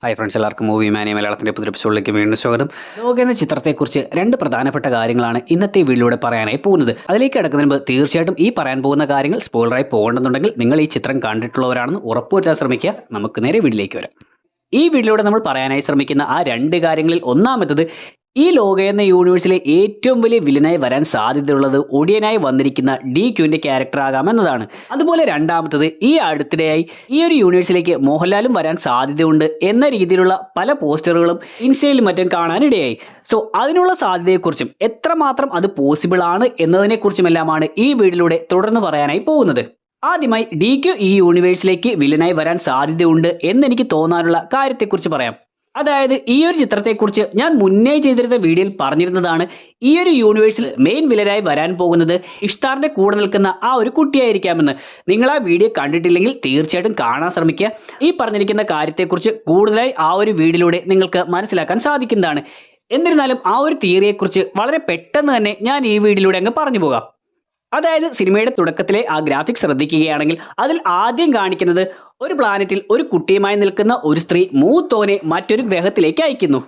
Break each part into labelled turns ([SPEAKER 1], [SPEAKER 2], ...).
[SPEAKER 1] Hi friends, എല്ലാവർക്കും movie മാനി മലയാളത്തിൻ്റെ പുതിയ എപ്പിസോഡിലേക്ക് വീണ്ടും സ്വാഗതം. ലോക എന്ന ചിത്രത്തെക്കുറിച്ച് രണ്ട് പ്രധാനപ്പെട്ട കാര്യങ്ങളാണ് ഇന്നത്തെ വീഡിയോയിലൂടെ പറയാനായി പോകുന്നത്. അതിലേക്ക് കിടക്കുന്നതിന് മുമ്പ് തീർച്ചയായിട്ടും ഈ പറയാൻ പോകുന്ന കാര്യങ്ങൾ സ്പോയിലറായി പോകണമെന്നുണ്ടെങ്കിൽ നിങ്ങൾ ഈ ചിത്രം കണ്ടിട്ടുള്ളവരാണെന്ന് ഉറപ്പുവരുത്താൻ ശ്രമിക്കുക. നമുക്ക് നേരെ വീഡിയോയിലേക്ക് വരാം. ഈ വീഡിയോയിലൂടെ നമ്മൾ പറയാനായി ശ്രമിക്കുന്ന ആ രണ്ട് കാര്യങ്ങളിൽ ഒന്നാമത്തത്, ഈ ലോക എന്ന യൂണിവേഴ്സിലെ ഏറ്റവും വലിയ വില്ലനായി വരാൻ സാധ്യതയുള്ളത് ഒടിയനായി വന്നിരിക്കുന്ന DQന്റെ ക്യാരക്ടർ ആകാമെന്നതാണ്. അതുപോലെ രണ്ടാമത്തത്, ഈ അടുത്തിടെയായി ഈ ഒരു യൂണിവേഴ്സിലേക്ക് മോഹൻലാലും വരാൻ സാധ്യതയുണ്ട് എന്ന രീതിയിലുള്ള പല പോസ്റ്ററുകളും ഇൻസ്റ്റയിലും മറ്റും കാണാനിടയായി. സോ അതിനുള്ള സാധ്യതയെക്കുറിച്ചും എത്രമാത്രം അത് പോസിബിൾ ആണ് എന്നതിനെക്കുറിച്ചുമെല്ലാമാണ് ഈ വീഡിയോയിലൂടെ തുടർന്ന് പറയാനായി പോകുന്നത്. ആദ്യമായി DQ ഈ യൂണിവേഴ്സിലേക്ക് വില്ലനായി വരാൻ സാധ്യതയുണ്ട് എന്നെനിക്ക് തോന്നാനുള്ള കാര്യത്തെക്കുറിച്ച് പറയാം. അതായത് ഈ ഒരു ചിത്രത്തെക്കുറിച്ച് ഞാൻ മുന്നേ ചെയ്തിരുന്ന വീഡിയോയിൽ പറഞ്ഞിരുന്നതാണ്, ഈ ഒരു യൂണിവേഴ്സിൽ മെയിൻ വില്ലനായി വരാൻ പോകുന്നത് ഇഷ്താറിന്റെ കൂടെ നിൽക്കുന്ന ആ ഒരു കുട്ടിയായിരിക്കാമെന്ന്. നിങ്ങൾ ആ വീഡിയോ കണ്ടിട്ടില്ലെങ്കിൽ തീർച്ചയായിട്ടും കാണാൻ ശ്രമിക്കുക. ഈ പറഞ്ഞിരിക്കുന്ന കാര്യത്തെക്കുറിച്ച് കൂടുതലായി ആ ഒരു വീഡിയോയിലൂടെ നിങ്ങൾക്ക് മനസ്സിലാക്കാൻ സാധിക്കുന്നതാണ്. എന്നിരുന്നാലും ആ ഒരു തിയറിയെക്കുറിച്ച് വളരെ പെട്ടെന്ന് തന്നെ ഞാൻ ഈ വീഡിയോയിലൂടെ അങ്ങ് പറഞ്ഞു പോകാം. അതായത് സിനിമയുടെ തുടക്കത്തിലെ ആ ഗ്രാഫിക്സ് ശ്രദ്ധിക്കുകയാണെങ്കിൽ അതിൽ ആദ്യം കാണിക്കുന്നത് ഒരു പ്ലാനറ്റിൽ ഒരു കുട്ടിയുമായി നിൽക്കുന്ന ഒരു സ്ത്രീ മൂത്തോനെ മറ്റൊരു ഗ്രഹത്തിലേക്ക് അയക്കുന്നു.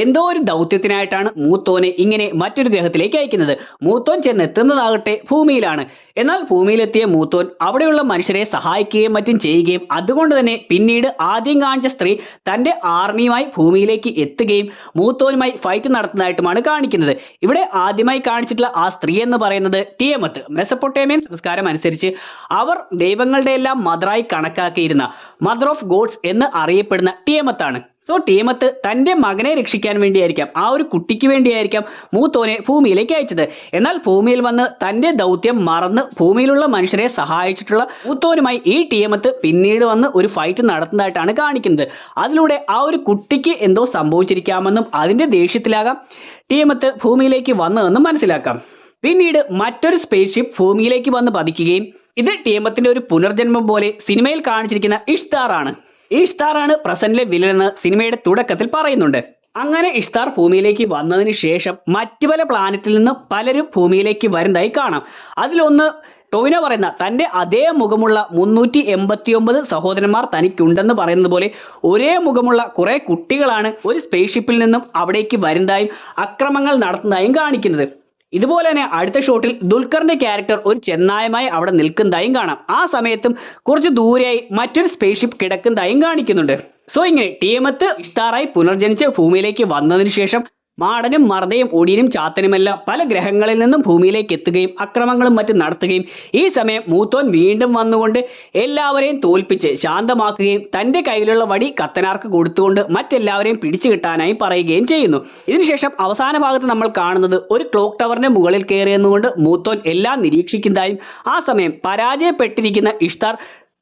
[SPEAKER 1] എന്തോ ഒരു ദൗത്യത്തിനായിട്ടാണ് മൂത്തോനെ ഇങ്ങനെ മറ്റൊരു ഗ്രഹത്തിലേക്ക് അയക്കുന്നത്. മൂത്തോൻ ചെന്നെത്തുന്നതാകട്ടെ ഭൂമിയിലാണ്. എന്നാൽ ഭൂമിയിലെത്തിയ മൂത്തോൻ അവിടെയുള്ള മനുഷ്യരെ സഹായിക്കുകയും മറ്റും ചെയ്യുകയും അതുകൊണ്ട് തന്നെ പിന്നീട് ആദ്യം കാണിച്ച സ്ത്രീ തന്റെ ആർമിയുമായി ഭൂമിയിലേക്ക് എത്തുകയും മൂത്തോനുമായി ഫൈറ്റ് നടത്തുന്നതായിട്ടുമാണ് കാണിക്കുന്നത്. ഇവിടെ ആദ്യമായി കാണിച്ചിട്ടുള്ള ആ സ്ത്രീ എന്ന് പറയുന്നത് ടിയമത്ത്. മെസപ്പൊട്ടേമിയൻ സംസ്കാരം അനുസരിച്ച് അവർ ദൈവങ്ങളുടെ എല്ലാം മദറായി കണക്കാക്കിയിരുന്ന മദർ ഓഫ് ഗോഡ്സ് എന്ന് അറിയപ്പെടുന്ന ടിയമത്താണ്. സോ ടിയമത്ത് തൻ്റെ മകനെ രക്ഷിക്കാൻ വേണ്ടിയായിരിക്കാം, ആ ഒരു കുട്ടിക്ക് വേണ്ടിയായിരിക്കാം മൂത്തോനെ ഭൂമിയിലേക്ക് അയച്ചത്. എന്നാൽ ഭൂമിയിൽ വന്ന് തൻ്റെ ദൗത്യം മറന്ന് ഭൂമിയിലുള്ള മനുഷ്യരെ സഹായിച്ചിട്ടുള്ള മൂത്തോനുമായി ഈ ടിയമത്ത് പിന്നീട് വന്ന് ഒരു ഫൈറ്റ് നടത്തുന്നതായിട്ടാണ് കാണിക്കുന്നത്. അതിലൂടെ ആ ഒരു കുട്ടിക്ക് എന്തോ സംഭവിച്ചിരിക്കാമെന്നും അതിൻ്റെ ദേഷ്യത്തിലാകാം ടിയമത്ത് ഭൂമിയിലേക്ക് വന്നതെന്നും മനസ്സിലാക്കാം. പിന്നീട് മറ്റൊരു സ്പേസ് ഷിപ്പ് ഭൂമിയിലേക്ക് വന്ന് പതിക്കുകയും ഇത് ടിയമത്തിന്റെ ഒരു പുനർജന്മം പോലെ സിനിമയിൽ കാണിച്ചിരിക്കുന്ന ഇഷ്താറാണ്. ഇഷ്താറാണ് പ്രസന്റിലെ വില്ലൻ എന്ന് സിനിമയുടെ തുടക്കത്തിൽ പറയുന്നുണ്ട്. അങ്ങനെ ഇഷ്താർ ഭൂമിയിലേക്ക് വന്നതിന് ശേഷം മറ്റു പല പ്ലാനറ്റിൽ നിന്നും പലരും ഭൂമിയിലേക്ക് വരുന്നതായി കാണാം. അതിലൊന്ന് ടൊവിനോ പറയുന്ന തൻ്റെ അതേ മുഖമുള്ള 389 സഹോദരന്മാർ തനിക്കുണ്ടെന്ന് പറയുന്നത് പോലെ ഒരേ മുഖമുള്ള കുറെ കുട്ടികളാണ് ഒരു സ്പേസ് ഷിപ്പിൽ നിന്നും അവിടേക്ക് വരുന്നതായും അക്രമങ്ങൾ നടത്തുന്നതായും കാണിക്കുന്നത്. ഇതുപോലെ തന്നെ അടുത്ത ഷോട്ടിൽ ദുൽഖറിന്റെ ക്യാരക്ടർ ഒരു ചെന്നായമായി അവിടെ നിൽക്കുന്നതായും കാണാം. ആ സമയത്തും കുറച്ച് ദൂരെയായി മറ്റൊരു സ്പേസ് ഷിപ്പ് കിടക്കുന്നതായും കാണിക്കുന്നുണ്ട്. സോ ഇങ്ങനെ ടിയമത്ത് ഇഷ്താറായി പുനർജനിച്ച് ഭൂമിയിലേക്ക് വന്നതിന് ശേഷം മാടനും മർദയും ഒടിയനും ചാത്തനുമെല്ലാം പല ഗ്രഹങ്ങളിൽ നിന്നും ഭൂമിയിലേക്ക് എത്തുകയും അക്രമങ്ങളും മറ്റും നടത്തുകയും ഈ സമയം മൂത്തോൻ വീണ്ടും വന്നുകൊണ്ട് എല്ലാവരെയും തോൽപ്പിച്ച് ശാന്തമാക്കുകയും തൻ്റെ കയ്യിലുള്ള വടി കത്തനാർക്ക് കൊടുത്തുകൊണ്ട് മറ്റെല്ലാവരെയും പിടിച്ചു കിട്ടാനായി പറയുകയും ചെയ്യുന്നു. ഇതിനുശേഷം അവസാന ഭാഗത്ത് നമ്മൾ കാണുന്നത് ഒരു ക്ലോക്ക് ടവറിന്റെ മുകളിൽ കയറിയെന്നുകൊണ്ട് മൂത്തോൻ എല്ലാം നിരീക്ഷിക്കുന്നതായും ആ സമയം പരാജയപ്പെട്ടിരിക്കുന്ന ഇഷ്താർ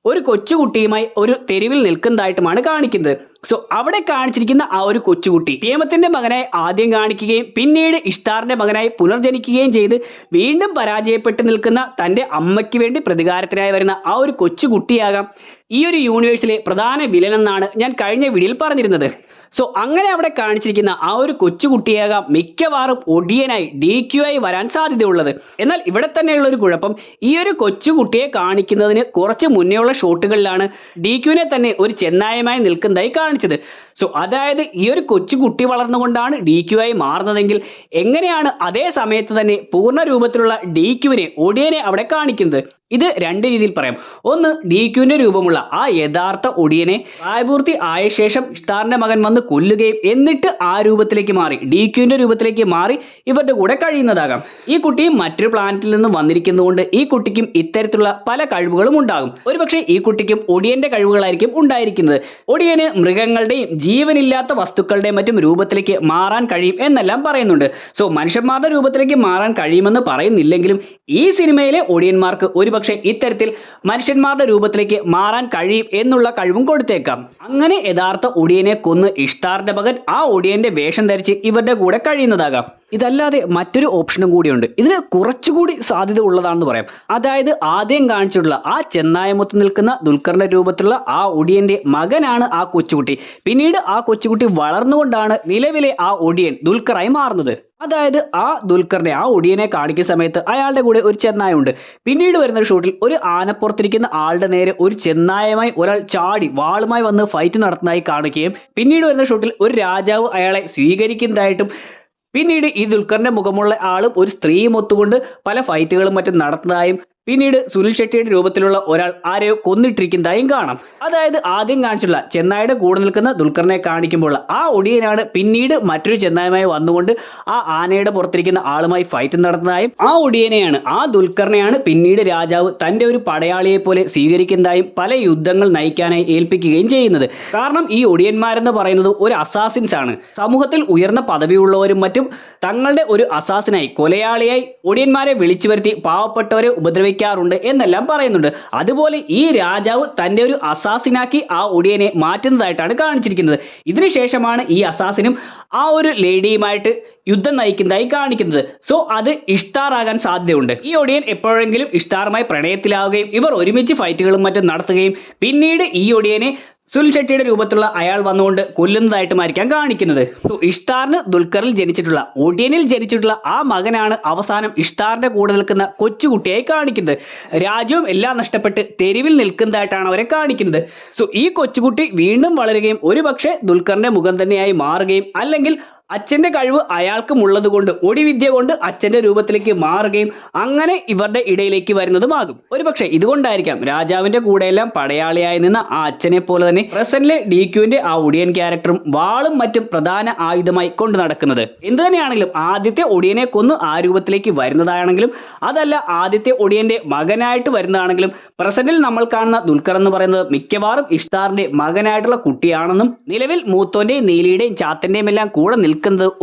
[SPEAKER 1] ഒരു കൊച്ചുകുട്ടിയുമായി ഒരു തെരുവിൽ നിൽക്കുന്നതായിട്ടുമാണ് കാണിക്കുന്നത്. സോ അവിടെ കാണിച്ചിരിക്കുന്ന ആ ഒരു കൊച്ചുകുട്ടി ടിയമത്തിന്റെ മകനായി ആദ്യം കാണിക്കുകയും പിന്നീട് ഇഷ്താറിന്റെ മകനായി പുനർജനിക്കുകയും ചെയ്ത് വീണ്ടും പരാജയപ്പെട്ട് നിൽക്കുന്ന തൻ്റെ അമ്മയ്ക്ക് വേണ്ടി പ്രതികാരത്തിനായി വരുന്ന ആ ഒരു കൊച്ചുകുട്ടിയാകാം ഈ ഒരു യൂണിവേഴ്സിലെ പ്രധാന വില്ലൻ എന്നാണ് ഞാൻ കഴിഞ്ഞ വീഡിയോയിൽ പറഞ്ഞിരുന്നത്. സോ അങ്ങനെ അവിടെ കാണിച്ചിരിക്കുന്ന ആ ഒരു കൊച്ചുകുട്ടിയാകാം മിക്കവാറും ഒടിയനായി DQ ആയി വരാൻ സാധ്യതയുള്ളത്. എന്നാൽ ഇവിടെ തന്നെയുള്ള ഒരു കുഴപ്പം, ഈ ഒരു കൊച്ചുകുട്ടിയെ കാണിക്കുന്നതിന് കുറച്ച് മുന്നേയുള്ള ഷോട്ടുകളിലാണ് DQനെ തന്നെ ഒരു ചെന്നായമായി നിൽക്കുന്നതായി കാണിച്ചത്. സോ അതായത് ഈ ഒരു കൊച്ചുകുട്ടി വളർന്നുകൊണ്ടാണ് DQ ആയി മാറുന്നതെങ്കിൽ എങ്ങനെയാണ് അതേ സമയത്ത് തന്നെ പൂർണ്ണ രൂപത്തിലുള്ള DQവിനെ ഒടിയനെ അവിടെ കാണിക്കുന്നത്? ഇത് രണ്ട് രീതിയിൽ പറയാം. ഒന്ന്, DQന്റെ രൂപമുള്ള ആ യഥാർത്ഥ ഒടിയനെ പ്രായപൂർത്തി ആയ ശേഷം ഇഷ്താറിന്റെ മകൻ വന്ന് കൊല്ലുകയും എന്നിട്ട് ആ രൂപത്തിലേക്ക് മാറി DQന്റെ രൂപത്തിലേക്ക് മാറി ഇവരുടെ കൂടെ കഴിയുന്നതാകാം. ഈ കുട്ടിയും മറ്റൊരു പ്ലാനറ്റിൽ നിന്നും വന്നിരിക്കുന്നതുകൊണ്ട് ഈ കുട്ടിക്കും ഇത്തരത്തിലുള്ള പല കഴിവുകളും ഉണ്ടാകും. ഒരുപക്ഷെ ഈ കുട്ടിക്കും ഒടിയന്റെ കഴിവുകളായിരിക്കും ഉണ്ടായിരിക്കുന്നത്. ഒടിയന് മൃഗങ്ങളുടെയും ജീവനില്ലാത്ത വസ്തുക്കളുടെയും മറ്റും രൂപത്തിലേക്ക് മാറാൻ കഴിയും എന്നെല്ലാം പറയുന്നുണ്ട്. സോ മനുഷ്യന്മാരുടെ രൂപത്തിലേക്ക് മാറാൻ കഴിയുമെന്ന് പറയുന്നില്ലെങ്കിലും ഈ സിനിമയിലെ ഒടിയന്മാർക്ക് ഒരുപക്ഷെ ഇത്തരത്തിൽ മനുഷ്യന്മാരുടെ രൂപത്തിലേക്ക് മാറാൻ കഴിയും എന്നുള്ള കഴിവും കൊടുത്തേക്കാം. അങ്ങനെ യഥാർത്ഥ ഒടിയനെ കൊന്ന് ഇഷ്താറിന്റെ മകൻ ആ ഒടിയന്റെ വേഷം ധരിച്ച് ഇവരുടെ കൂടെ കഴിയുന്നതാകാം. ഇതല്ലാതെ മറ്റൊരു ഓപ്ഷനും കൂടിയുണ്ട്. ഇതിന് കുറച്ചുകൂടി സാധ്യത ഉള്ളതാണെന്ന് പറയാം. അതായത് ആദ്യം കാണിച്ചിട്ടുള്ള ആ ചെന്നായമൊത്ത് നിൽക്കുന്ന ദുൽഖറിന്റെ രൂപത്തിലുള്ള ആ ഒടിയന്റെ മകനാണ് ആ കൊച്ചുകുട്ടി. പിന്നീട് ആ കൊച്ചുകുട്ടി വളർന്നുകൊണ്ടാണ് നിലവിലെ ആ ഒടിയൻ ദുൽഖറായി മാറുന്നത്. അതായത് ആ ദുൽഖറിനെ, ആ ഒടിയനെ കാണിക്കുന്ന സമയത്ത് അയാളുടെ കൂടെ ഒരു ചെന്നായ ഉണ്ട്. പിന്നീട് വരുന്ന ഒരു ഷൂട്ടിൽ ഒരു ആനപ്പുറത്തിരിക്കുന്ന ആളുടെ നേരെ ഒരു ചെന്നായമായി ഒരാൾ ചാടി വാളുമായി വന്ന് ഫൈറ്റ് നടത്തുന്നതായി കാണിക്കുകയും പിന്നീട് വരുന്ന ഷൂട്ടിൽ ഒരു രാജാവ് അയാളെ സ്വീകരിക്കുന്നതായിട്ടും പിന്നീട് ഈ ദുൽഖറിന്റെ മുഖമുള്ള ആളും ഒരു സ്ത്രീയും ഒത്തുകൊണ്ട് പല ഫൈറ്റുകളും മറ്റും നടത്തുന്നതായും പിന്നീട് സുനിൽ ഷെട്ടിയുടെ രൂപത്തിലുള്ള ഒരാൾ ആരെയോ കൊന്നിട്ടിരിക്കുന്നതായും കാണാം. അതായത് ആദ്യം കാണിച്ചുള്ള ചെന്നായുടെ കൂടെ നിൽക്കുന്ന ദുൽഖറിനെ കാണിക്കുമ്പോൾ ആ ഒടിയനാണ് പിന്നീട് മറ്റൊരു ചെന്നായുമായി വന്നുകൊണ്ട് ആ ആനയുടെ പുറത്തിരിക്കുന്ന ആളുമായി ഫൈറ്റ് നടത്തുന്നതായും ആ ഒടിയനെയാണ്, ആ ദുൽഖറിനെയാണ് പിന്നീട് രാജാവ് തന്റെ ഒരു പടയാളിയെ പോലെ സ്വീകരിക്കുന്നതായും പല യുദ്ധങ്ങൾ നയിക്കാനായി ഏൽപ്പിക്കുകയും ചെയ്യുന്നത്. കാരണം ഈ ഒടിയന്മാരെന്ന് പറയുന്നത് ഒരു അസാസിൻസ് ആണ്. സമൂഹത്തിൽ ഉയർന്ന പദവിയുള്ളവരും മറ്റും തങ്ങളുടെ ഒരു അസാസിനായി, കൊലയാളിയായി ഒടിയന്മാരെ വിളിച്ചു വരുത്തി പാവപ്പെട്ടവരെ ഉപദ്രവിക്കാറുണ്ട് എന്നെല്ലാം പറയുന്നുണ്ട്. അതുപോലെ ഈ രാജാവ് തന്റെ ഒരു അസാസിനാക്കി ആ ഒടിയനെ മാറ്റുന്നതായിട്ടാണ് കാണിച്ചിരിക്കുന്നത്. ഇതിനുശേഷമാണ് ഈ അസാസിനും ആ ഒരു ലേഡിയുമായിട്ട് യുദ്ധം നയിക്കുന്നതായി കാണിക്കുന്നത്. സോ അത് ഇഷ്താർ ആകാൻ സാധ്യതയുണ്ട്. ഈ ഒടിയൻ എപ്പോഴെങ്കിലും ഇഷ്താറുമായി പ്രണയത്തിലാവുകയും ഇവർ ഒരുമിച്ച് ഫൈറ്റുകളും മറ്റും നടത്തുകയും പിന്നീട് ഈ ഒടിയനെ സുനിൽ ഷെട്ടിയുടെ രൂപത്തിലുള്ള അയാൾ വന്നുകൊണ്ട് കൊല്ലുന്നതായിട്ടുമായിരിക്കാം കാണിക്കുന്നത്. ഇഷ്താറിന് ദുൽഖറിൽ ജനിച്ചിട്ടുള്ള, ഒടിയനിൽ ജനിച്ചിട്ടുള്ള ആ മകനാണ് അവസാനം ഇഷ്താറിന്റെ കൂടെ നിൽക്കുന്ന കൊച്ചുകുട്ടിയായി കാണിക്കുന്നത്. രാജ്യവും എല്ലാം നഷ്ടപ്പെട്ട് തെരുവിൽ നിൽക്കുന്നതായിട്ടാണ് അവരെ കാണിക്കുന്നത്. സോ ഈ കൊച്ചുകുട്ടി വീണ്ടും വളരുകയും ഒരുപക്ഷെ ദുൽഖറിന്റെ മുഖം തന്നെയായി മാറുകയും അല്ലെങ്കിൽ അച്ഛന്റെ കഴിവ് അയാൾക്കും ഉള്ളതുകൊണ്ട് ഒടിവിദ്യ കൊണ്ട് അച്ഛന്റെ രൂപത്തിലേക്ക് മാറുകയും അങ്ങനെ ഇവരുടെ ഇടയിലേക്ക് വരുന്നതുമാകും. ഒരുപക്ഷെ ഇതുകൊണ്ടായിരിക്കാം രാജാവിന്റെ കൂടെയെല്ലാം പടയാളിയായി നിന്ന ആ അച്ഛനെ പോലെ തന്നെ പ്രസന്റിലെ DQന്റെ ആ ഒടിയൻ ക്യാരക്ടറും വാളും മറ്റും പ്രധാന ആയുധമായി കൊണ്ടു നടക്കുന്നത്. എന്ത് തന്നെയാണെങ്കിലും ആദ്യത്തെ ഒടിയനെ കൊന്ന് ആ രൂപത്തിലേക്ക് വരുന്നതാണെങ്കിലും അതല്ല ആദ്യത്തെ ഒടിയന്റെ മകനായിട്ട് വരുന്നതാണെങ്കിലും പ്രസന്റിൽ നമ്മൾ കാണുന്ന ദുൽഖർ എന്ന് പറയുന്നത് മിക്കവാറും ഇഷ്താറിന്റെ മകനായിട്ടുള്ള കുട്ടിയാണെന്നും നിലവിൽ മൂത്തോന്റെയും നീലിയുടെയും ചാത്തന്റെയും എല്ലാം കൂടെ നിൽക്കുന്നത്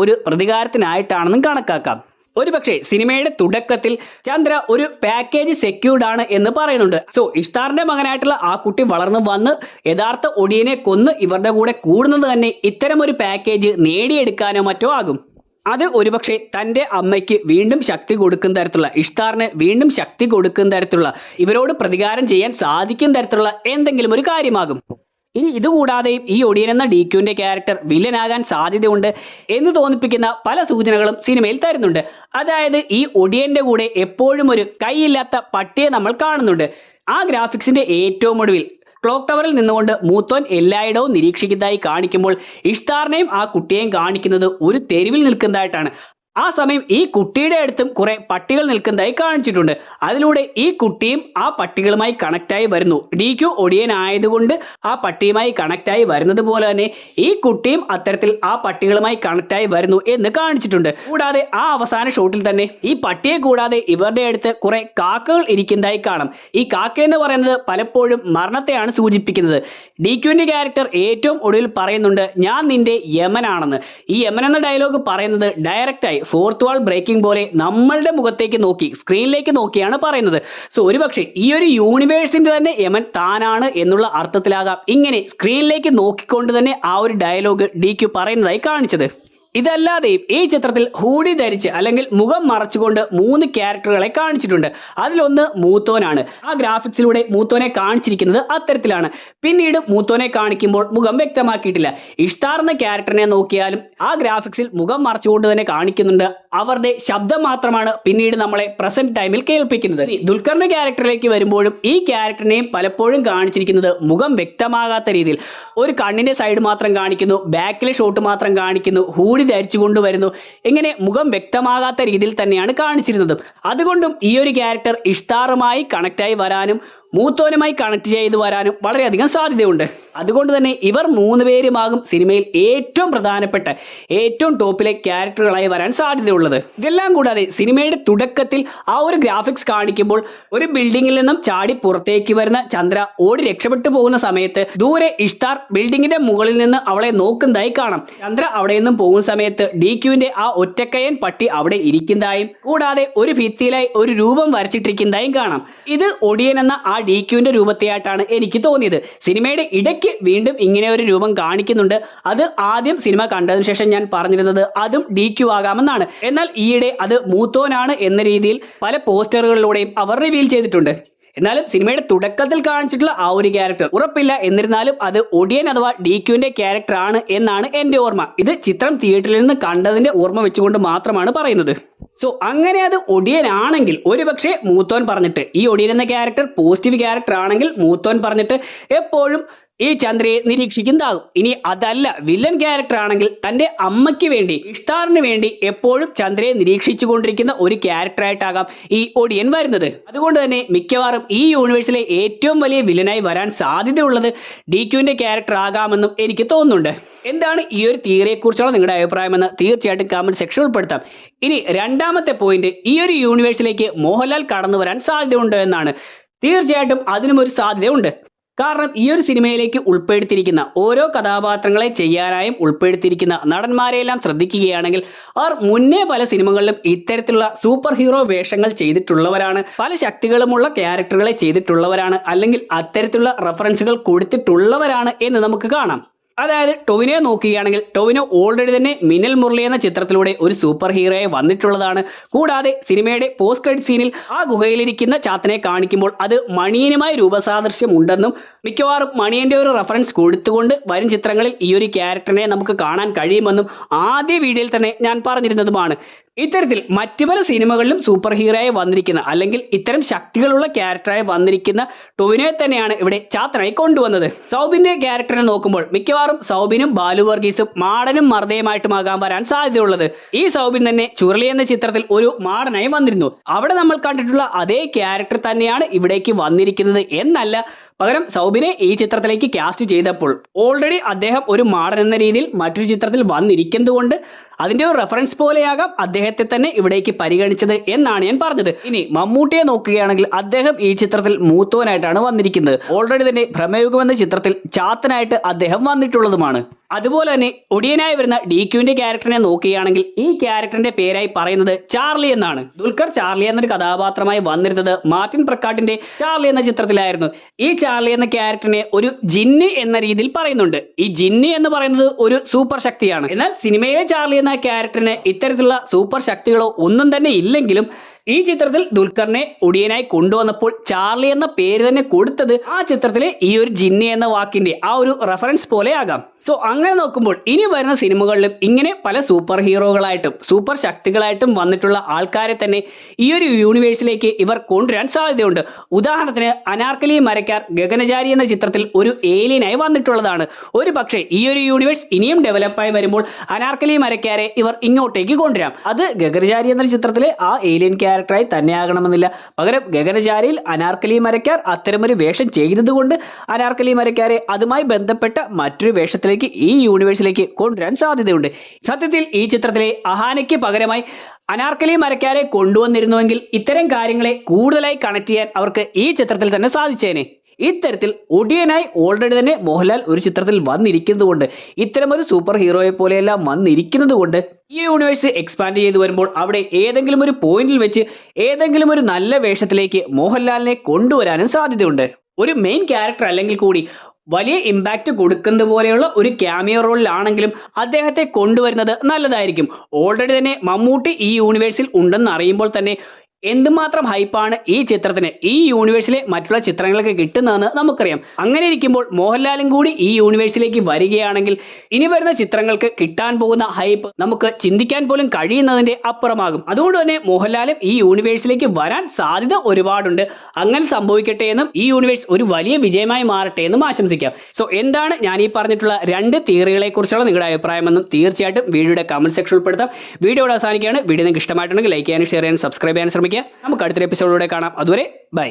[SPEAKER 1] ഒരു പ്രതികാരത്തിനായിട്ടാണെന്നും കണക്കാക്കാം. ഒരുപക്ഷെ സിനിമയുടെ തുടക്കത്തിൽ ചന്ദ്ര ഒരു പാക്കേജ് സെക്യൂർഡ് ആണ് എന്ന് പറയുന്നുണ്ട്. സോ ഇഷ്താറിന്റെ മകനായിട്ടുള്ള ആ കുട്ടി വളർന്നു വന്ന് യഥാർത്ഥ ഒടിയനെ കൊന്ന് ഇവരുടെ കൂടെ കൂടുന്നത് തന്നെ ഇത്തരം ഒരു പാക്കേജ് നേടിയെടുക്കാനോ മറ്റോ ആകും. അത് ഒരുപക്ഷെ തൻ്റെ അമ്മയ്ക്ക് വീണ്ടും ശക്തി കൊടുക്കുന്ന തരത്തിലുള്ള, ഇഷ്താറിന് വീണ്ടും ശക്തി കൊടുക്കുന്ന തരത്തിലുള്ള, ഇവരോട് പ്രതികാരം ചെയ്യാൻ സാധിക്കുന്ന തരത്തിലുള്ള എന്തെങ്കിലും ഒരു കാര്യമാകും. ഇനി ഇതുകൂടാതെയും ഈ ഒടിയൻ എന്ന DQന്റെ ക്യാരക്ടർ വില്ലനാകാൻ സാധ്യതയുണ്ട് എന്ന് തോന്നിപ്പിക്കുന്ന പല സൂചനകളും സിനിമയിൽ തരുന്നുണ്ട്. അതായത് ഈ ഒടിയന്റെ കൂടെ എപ്പോഴും ഒരു കൈയില്ലാത്ത പട്ടിയെ നമ്മൾ കാണുന്നുണ്ട്. ആ ഗ്രാഫിക്സിന്റെ ഏറ്റവും ഒടുവിൽ ക്ലോക്ക് ടവറിൽ നിന്നുകൊണ്ട് മൂത്തോൻ എല്ലായിടവും നിരീക്ഷിക്കുന്നതായി കാണിക്കുമ്പോൾ ഇഷ്താറിനെയും ആ കുട്ടിയെയും കാണിക്കുന്നത് ഒരു തെരുവിൽ നിൽക്കുന്നതായിട്ടാണ്. ആ സമയം ഈ കുട്ടിയുടെ അടുത്തും കുറെ പട്ടികൾ നിൽക്കുന്നതായി കാണിച്ചിട്ടുണ്ട്. അതിലൂടെ ഈ കുട്ടിയും ആ പട്ടികളുമായി കണക്റ്റായി വരുന്നു. DQ ഒടിയൻ ആയതുകൊണ്ട് ആ പട്ടിയുമായി കണക്റ്റായി വരുന്നത് പോലെ തന്നെ ഈ കുട്ടിയും അത്തരത്തിൽ ആ പട്ടികളുമായി കണക്റ്റായി വരുന്നു എന്ന് കാണിച്ചിട്ടുണ്ട്. കൂടാതെ ആ അവസാന ഷോട്ടിൽ തന്നെ ഈ പട്ടിയെ കൂടാതെ ഇവരുടെ അടുത്ത് കുറെ കാക്കകൾ ഇരിക്കുന്നതായി കാണാം. ഈ കാക്ക എന്ന് പറയുന്നത് പലപ്പോഴും മരണത്തെയാണ് സൂചിപ്പിക്കുന്നത്. DQന്റെ ക്യാരക്ടർ ഏറ്റവും ഒടുവിൽ പറയുന്നുണ്ട്, ഞാൻ നിന്റെ യമനാണെന്ന്. ഈ യമൻ എന്ന ഡയലോഗ് പറയുന്നത് ഡയറക്റ്റായി ഫോർത്ത് വാൾ ബ്രേക്കിംഗ് പോലെ നമ്മളുടെ മുഖത്തേക്ക് നോക്കി, സ്ക്രീനിലേക്ക് നോക്കിയാണ് പറയുന്നത്. സോ ഒരുപക്ഷെ ഈ ഒരു യൂണിവേഴ്സിന്റെ തന്നെ യമൻ താനാണ് എന്നുള്ള അർത്ഥത്തിലാകാം ഇങ്ങനെ സ്ക്രീനിലേക്ക് നോക്കിക്കൊണ്ട് തന്നെ ആ ഒരു ഡയലോഗ് DQ പറയുന്നതായി കാണിച്ചത്. ഇതല്ലാതെയും ഈ ചിത്രത്തിൽ ഹൂഡി ധരിച്ച് അല്ലെങ്കിൽ മുഖം മറച്ചുകൊണ്ട് 3 ക്യാരക്ടറുകളെ കാണിച്ചിട്ടുണ്ട്. അതിലൊന്ന് മൂത്തോനാണ്. ആ ഗ്രാഫിക്സിലൂടെ മൂത്തോനെ കാണിച്ചിരിക്കുന്നത് അത്തരത്തിലാണ്. പിന്നീട് മൂത്തോനെ കാണിക്കുമ്പോൾ മുഖം വ്യക്തമാക്കിയിട്ടില്ല. ഇഷ്താർ എന്ന ക്യാരക്ടറിനെ നോക്കിയാലും ആ ഗ്രാഫിക്സിൽ മുഖം മറച്ചുകൊണ്ട് തന്നെ കാണിക്കുന്നുണ്ട്. അവരുടെ ശബ്ദം മാത്രമാണ് പിന്നീട് നമ്മളെ പ്രസന്റ് ടൈമിൽ കേൾപ്പിക്കുന്നത്. ദുൽഖറിന്റെ ക്യാരക്ടറിലേക്ക് വരുമ്പോഴും ഈ ക്യാരക്ടറിനെയും പലപ്പോഴും കാണിച്ചിരിക്കുന്നത് മുഖം വ്യക്തമാകാത്ത രീതിയിൽ. ഒരു കണ്ണിന്റെ സൈഡ് മാത്രം കാണിക്കുന്നു, ബാക്കിലെ ഷോട്ട് മാത്രം കാണിക്കുന്നു, ഹൂഡി ധരിച്ചു കൊണ്ടുവരുന്നു. ഇങ്ങനെ മുഖം വ്യക്തമാകാത്ത രീതിയിൽ തന്നെയാണ് കാണിച്ചിരുന്നത്. അതുകൊണ്ടും ഈ ഒരു ക്യാരക്ടർ ഇഷ്താറുമായി കണക്റ്റായി വരാനും മൂത്തോനുമായി കണക്ട് ചെയ്തു വരാനും വളരെയധികം സാധ്യതയുണ്ട്. അതുകൊണ്ട് തന്നെ ഇവർ 3 പേരുമാകും സിനിമയിൽ ഏറ്റവും പ്രധാനപ്പെട്ട, ഏറ്റവും ടോപ്പിലെ ക്യാരക്ടറുകളായി വരാൻ സാധ്യതയുള്ളത്. ഇതെല്ലാം കൂടാതെ സിനിമയുടെ തുടക്കത്തിൽ ആ ഒരു ഗ്രാഫിക്സ് കാണിക്കുമ്പോൾ ഒരു ബിൽഡിങ്ങിൽ നിന്നും ചാടി പുറത്തേക്ക് വരുന്ന ചന്ദ്ര ഓടി രക്ഷപ്പെട്ടു പോകുന്ന സമയത്ത് ദൂരെ ഇഷ്താർ ബിൽഡിങ്ങിന്റെ മുകളിൽ നിന്ന് അവളെ നോക്കുന്നതായി കാണാം. ചന്ദ്ര അവിടെ നിന്നും പോകുന്ന സമയത്ത് DQന്റെ ആ ഒറ്റക്കയ്യൻ പട്ടി അവിടെ ഇരിക്കുന്നതായും കൂടാതെ ഒരു ഭിത്തിയിലായി ഒരു രൂപം വരച്ചിട്ടിരിക്കുന്നതായും കാണാം. ഇത് ഒടിയൻ എന്ന ആ DQന്റെ രൂപത്തെയായിട്ടാണ് എനിക്ക് തോന്നിയത്. സിനിമയുടെ ഇടയ്ക്ക് വീണ്ടും ഇങ്ങനെ ഒരു രൂപം കാണിക്കുന്നുണ്ട്. അത് ആദ്യം സിനിമ കണ്ടതിന് ശേഷം ഞാൻ പറഞ്ഞിരുന്നത് അതും DQ ആകാമെന്നാണ്. എന്നാൽ ഈയിടെ അത് മൂത്തോനാണ് എന്ന രീതിയിൽ പല പോസ്റ്ററുകളിലൂടെയും അവർ റിവീൽ ചെയ്തിട്ടുണ്ട്. എന്നാലും സിനിമയുടെ തുടക്കത്തിൽ കാണിച്ചിട്ടുള്ള ആ ഒരു ക്യാരക്ടർ ഉറപ്പില്ല. എന്നിരുന്നാലും അത് ഒടിയൻ അഥവാ DQന്റെ ക്യാരക്ടർ ആണ് എന്നാണ് എന്റെ ഓർമ്മ. ഇത് ചിത്രം തിയേറ്ററിൽ നിന്ന് കണ്ടതിന്റെ ഓർമ്മ വെച്ചുകൊണ്ട് മാത്രമാണ് പറയുന്നത്. സോ അങ്ങനെ അത് ഒടിയനാണെങ്കിൽ ഒരുപക്ഷെ മൂത്തോൻ പറഞ്ഞിട്ട്, ഈ ഒടിയൻ എന്ന ക്യാരക്ടർ പോസിറ്റീവ് ക്യാരക്ടർ ആണെങ്കിൽ മൂത്തോൻ പറഞ്ഞിട്ട് എപ്പോഴും ഈ ചന്ദ്രയെ നിരീക്ഷിക്കുന്നതാകും. ഇനി അതല്ല വില്ലൻ ക്യാരക്ടർ ആണെങ്കിൽ തന്റെ അമ്മയ്ക്ക് വേണ്ടി, ഇഷ്ടാറിന് വേണ്ടി എപ്പോഴും ചന്ദ്രയെ നിരീക്ഷിച്ചു കൊണ്ടിരിക്കുന്ന ഒരു ക്യാരക്ടറായിട്ടാകാം ഈ ഒടിയൻ വരുന്നത്. അതുകൊണ്ട് തന്നെ മിക്കവാറും ഈ യൂണിവേഴ്സിലെ ഏറ്റവും വലിയ വില്ലനായി വരാൻ സാധ്യതയുള്ളത് DQന്റെ ക്യാരക്ടർ ആകാമെന്നും എനിക്ക് തോന്നുന്നുണ്ട്. എന്താണ് ഈ ഒരു തിയറിയെ കുറിച്ചുള്ള നിങ്ങളുടെ അഭിപ്രായമെന്ന് തീർച്ചയായിട്ടും കമന്റ് സെക്ഷനിൽ ഉൾപ്പെടുത്താം. ഇനി രണ്ടാമത്തെ പോയിന്റ്, ഈ ഒരു യൂണിവേഴ്സിലേക്ക് മോഹൻലാൽ കടന്നു വരാൻ സാധ്യതയുണ്ട് എന്നാണ്. തീർച്ചയായിട്ടും അതിനും ഒരു സാധ്യതയുണ്ട്. കാരണം ഈ ഒരു സിനിമയിലേക്ക് ഉൾപ്പെടുത്തിയിരിക്കുന്ന ഓരോ കഥാപാത്രങ്ങളെ ചെയ്യാനായും ഉൾപ്പെടുത്തിയിരിക്കുന്ന നടന്മാരെയെല്ലാം ശ്രദ്ധിക്കുകയാണെങ്കിൽ അവർ മുന്നേ പല സിനിമകളിലും ഇത്തരത്തിലുള്ള സൂപ്പർ ഹീറോ വേഷങ്ങൾ ചെയ്തിട്ടുള്ളവരാണ്, പല ശക്തികളുമുള്ള ക്യാരക്ടറുകളെ ചെയ്തിട്ടുള്ളവരാണ്, അല്ലെങ്കിൽ അത്തരത്തിലുള്ള റെഫറൻസുകൾ കൊടുത്തിട്ടുള്ളവരാണ് എന്ന് നമുക്ക് കാണാം. അതായത് ടൊവിനോയെ നോക്കുകയാണെങ്കിൽ ടൊവിനോ ഓൾറെഡി തന്നെ മിന്നൽ മുരളി എന്ന ചിത്രത്തിലൂടെ ഒരു സൂപ്പർ ഹീറോയെ വന്നിട്ടുള്ളതാണ്. കൂടാതെ സിനിമയുടെ പോസ്റ്റ് ക്രെഡിറ്റ് സീനിൽ ആ ഗുഹയിലിരിക്കുന്ന ചാത്തനെ കാണിക്കുമ്പോൾ അത് മണിയനുമായി രൂപസാദൃശ്യം ഉണ്ടെന്നും മിക്കവാറും മണിയന്റെ ഒരു റെഫറൻസ് കൊടുത്തുകൊണ്ട് വരും ചിത്രങ്ങളിൽ ഈ ഒരു ക്യാരക്ടറിനെ നമുക്ക് കാണാൻ കഴിയുമെന്നും ആദ്യ വീഡിയോയിൽ തന്നെ ഞാൻ പറഞ്ഞിരുന്നതുമാണ്. ഇത്തരത്തിൽ മറ്റു പല സിനിമകളിലും സൂപ്പർ ഹീറോയായി വന്നിരിക്കുന്ന, അല്ലെങ്കിൽ ഇത്തരം ശക്തികളുള്ള ക്യാരക്ടറായി വന്നിരിക്കുന്ന ടൊവിനോയെ തന്നെയാണ് ഇവിടെ ചാത്തനായി കൊണ്ടുവന്നത്. സൗബിന്റെ ക്യാരക്ടറിനെ നോക്കുമ്പോൾ മിക്കവാറും സൗബിനും ബാലു വർഗീസും മാടനും മർദ്ദയുമായിട്ടുമാകാൻ വരാൻ സാധ്യതയുള്ളത്. ഈ സൗബിൻ തന്നെ ചുരുളി എന്ന ചിത്രത്തിൽ ഒരു മാടനായി വന്നിരുന്നു. അവിടെ നമ്മൾ കണ്ടിട്ടുള്ള അതേ ക്യാരക്ടർ തന്നെയാണ് ഇവിടേക്ക് വന്നിരിക്കുന്നത് എന്നല്ല, പകരം സൗബിനെ ഈ ചിത്രത്തിലേക്ക് കാസ്റ്റ് ചെയ്തപ്പോൾ ഓൾറെഡി അദ്ദേഹം ഒരു മാടൻ എന്ന രീതിയിൽ മറ്റൊരു ചിത്രത്തിൽ വന്നിരിക്കുന്നത് കൊണ്ട് അതിന്റെ ഒരു റെഫറൻസ് പോലെയാകാം അദ്ദേഹത്തെ തന്നെ ഇവിടേക്ക് പരിഗണിച്ചത് എന്നാണ് ഞാൻ പറഞ്ഞത്. ഇനി മമ്മൂട്ടിയെ നോക്കുകയാണെങ്കിൽ അദ്ദേഹം ഈ ചിത്രത്തിൽ മൂത്തോനായിട്ടാണ് വന്നിരിക്കുന്നത്. ഓൾറെഡി തന്നെ ഭ്രമയുഗം എന്ന ചിത്രത്തിൽ ചാത്തനായിട്ട് അദ്ദേഹം വന്നിട്ടുള്ളതുമാണ്. അതുപോലെ തന്നെ ഒടിയനായി വരുന്ന DQന്റെ ക്യാരക്ടറിനെ നോക്കുകയാണെങ്കിൽ ഈ ക്യാരക്ടറിന്റെ പേരായി പറയുന്നത് ചാർലി എന്നാണ്. ദുൽഖർ ചാർലി എന്നൊരു കഥാപാത്രമായി വന്നിരുന്നത് മാർട്ടിൻ പ്രക്കാട്ടിന്റെ ചാർലി എന്ന ചിത്രത്തിലായിരുന്നു. ഈ ചാർലി എന്ന ക്യാരക്ടറിനെ ഒരു ജിന്ന് എന്ന രീതിയിൽ പറയുന്നുണ്ട്. ഈ ജിന്ന് എന്ന് പറയുന്നത് ഒരു സൂപ്പർ ശക്തിയാണ്. എന്നാൽ സിനിമയിലെ ചാർലി എന്ന ക്യാരക്ടറിന് ഇത്തരത്തിലുള്ള സൂപ്പർ ശക്തികളോ ഒന്നും തന്നെ ഇല്ലെങ്കിലും ഈ ചിത്രത്തിൽ ദുൽഖറിനെ ഒടിയനായി കൊണ്ടുവന്നപ്പോൾ ചാർലി എന്ന പേര് തന്നെ കൊടുത്തത് ആ ചിത്രത്തിലെ ഈ ഒരു ജിന്നി എന്ന വാക്കിന്റെ ആ ഒരു റെഫറൻസ് പോലെ ആകാം. സോ അങ്ങനെ നോക്കുമ്പോൾ ഇനി വരുന്ന സിനിമകളിലും ഇങ്ങനെ പല സൂപ്പർ ഹീറോകളായിട്ടും സൂപ്പർ ശക്തികളായിട്ടും വന്നിട്ടുള്ള ആൾക്കാരെ തന്നെ ഈ ഒരു യൂണിവേഴ്സിലേക്ക് ഇവർ കൊണ്ടുവരാൻ സാധ്യതയുണ്ട്. ഉദാഹരണത്തിന് അനാർക്കലി മരക്കാർ ഗഗനചാരി എന്ന ചിത്രത്തിൽ ഒരു ഏലിയനായി വന്നിട്ടുള്ളതാണ്. ഒരു പക്ഷേ ഈ ഒരു യൂണിവേഴ്സ് ഇനിയും ഡെവലപ്പായി വരുമ്പോൾ അനാർക്കലി മരക്കാരെ ഇവർ ഇങ്ങോട്ടേക്ക് കൊണ്ടുവരാം. അത് ഗഗനചാരി എന്ന ചിത്രത്തിലെ ആ ഏലിയൻ ക്യാരക്ടറായി തന്നെ ആകണമെന്നില്ല. പകരം ഗഗനചാരിയിൽ അനാർക്കലി മരക്കാർ അത്തരമൊരു വേഷം ചെയ്തതുകൊണ്ട് അനാർക്കലി മരക്കാരെ അതുമായി ബന്ധപ്പെട്ട മറ്റൊരു വേഷത്തിലേക്ക് ഈ യൂണിവേഴ്സിലേക്ക് കൊണ്ടുവരാൻ സാധ്യതയുണ്ട്. സത്യത്തിൽ ഈ ചിത്രത്തിലെ അഹാനയ്ക്ക് പകരമായി അനാർക്കലി മരക്കാരെ കൊണ്ടുവന്നിരുന്നുവെങ്കിൽ ഇത്തരം കാര്യങ്ങളെ കൂടുതലായി കണക്ട് ചെയ്യാൻ അവർക്ക് ഈ ചിത്രത്തിൽ തന്നെ സാധിച്ചേനെ. ഇത്തരത്തിൽ ഒടിയനായി ഓൾറെഡി തന്നെ മോഹൻലാൽ ഒരു ചിത്രത്തിൽ വന്നിരിക്കുന്നത് കൊണ്ട്, ഇത്തരമൊരു സൂപ്പർ ഹീറോയെ പോലെയെല്ലാം വന്നിരിക്കുന്നത് കൊണ്ട് ഈ യൂണിവേഴ്സ് എക്സ്പാൻഡ് ചെയ്തു വരുമ്പോൾ അവിടെ ഏതെങ്കിലും ഒരു പോയിന്റിൽ വെച്ച് ഏതെങ്കിലും ഒരു നല്ല വേഷത്തിലേക്ക് മോഹൻലാലിനെ കൊണ്ടുവരാനും സാധ്യതയുണ്ട്. ഒരു മെയിൻ ക്യാരക്ടർ അല്ലെങ്കിൽ കൂടി വലിയ ഇമ്പാക്റ്റ് കൊടുക്കുന്നത് പോലെയുള്ള ഒരു ക്യാമിയോ റോളിലാണെങ്കിലും അദ്ദേഹത്തെ കൊണ്ടുവരുന്നത് നല്ലതായിരിക്കും. ഓൾറെഡി തന്നെ മമ്മൂട്ടി ഈ യൂണിവേഴ്സിൽ ഉണ്ടെന്ന് അറിയുമ്പോൾ തന്നെ എന്തുമാത്രം ഹൈപ്പാണ് ഈ ചിത്രത്തിന് ഈ യൂണിവേഴ്സിലെ മറ്റുള്ള ചിത്രങ്ങൾക്ക് കിട്ടുന്നതെന്ന് നമുക്കറിയാം. അങ്ങനെ ഇരിക്കുമ്പോൾ മോഹൻലാലും കൂടി ഈ യൂണിവേഴ്സിലേക്ക് വരികയാണെങ്കിൽ ഇനി വരുന്ന ചിത്രങ്ങൾക്ക് കിട്ടാൻ പോകുന്ന ഹൈപ്പ് നമുക്ക് ചിന്തിക്കാൻ പോലും കഴിയുന്നതിന്റെ അപ്പുറമാകും. അതുകൊണ്ട് തന്നെ മോഹൻലാലും ഈ യൂണിവേഴ്സിലേക്ക് വരാൻ സാധ്യത ഒരുപാടുണ്ട്. അങ്ങനെ സംഭവിക്കട്ടെ എന്നും ഈ യൂണിവേഴ്സ് ഒരു വലിയ വിജയമായി മാറട്ടെ എന്നും ആശംസിക്കാം. സോ എന്താണ് ഞാൻ ഈ പറഞ്ഞിട്ടുള്ള രണ്ട് തിയറികളെ കുറിച്ചുള്ള നിങ്ങളുടെ അഭിപ്രായമെന്നും തീർച്ചയായിട്ടും വീഡിയോയുടെ കമന്റ് സെക്ഷൻ ഉൾപ്പെടുത്താം. വീഡിയോ അവസാനിക്കുകയാണ്. വീഡിയോ നിങ്ങൾക്ക് ഇഷ്ടമായിട്ടുണ്ടെങ്കിൽ ലൈക്ക് ചെയ്യാനും ഷെയർ ചെയ്യാനും സബ്സ്ക്രൈബ് ചെയ്യാനും ശ്രമിക്കുക. നമുക്ക് അടുത്തൊരു എപ്പിസോഡിലൂടെ കാണാം. അതുവരെ ബൈ.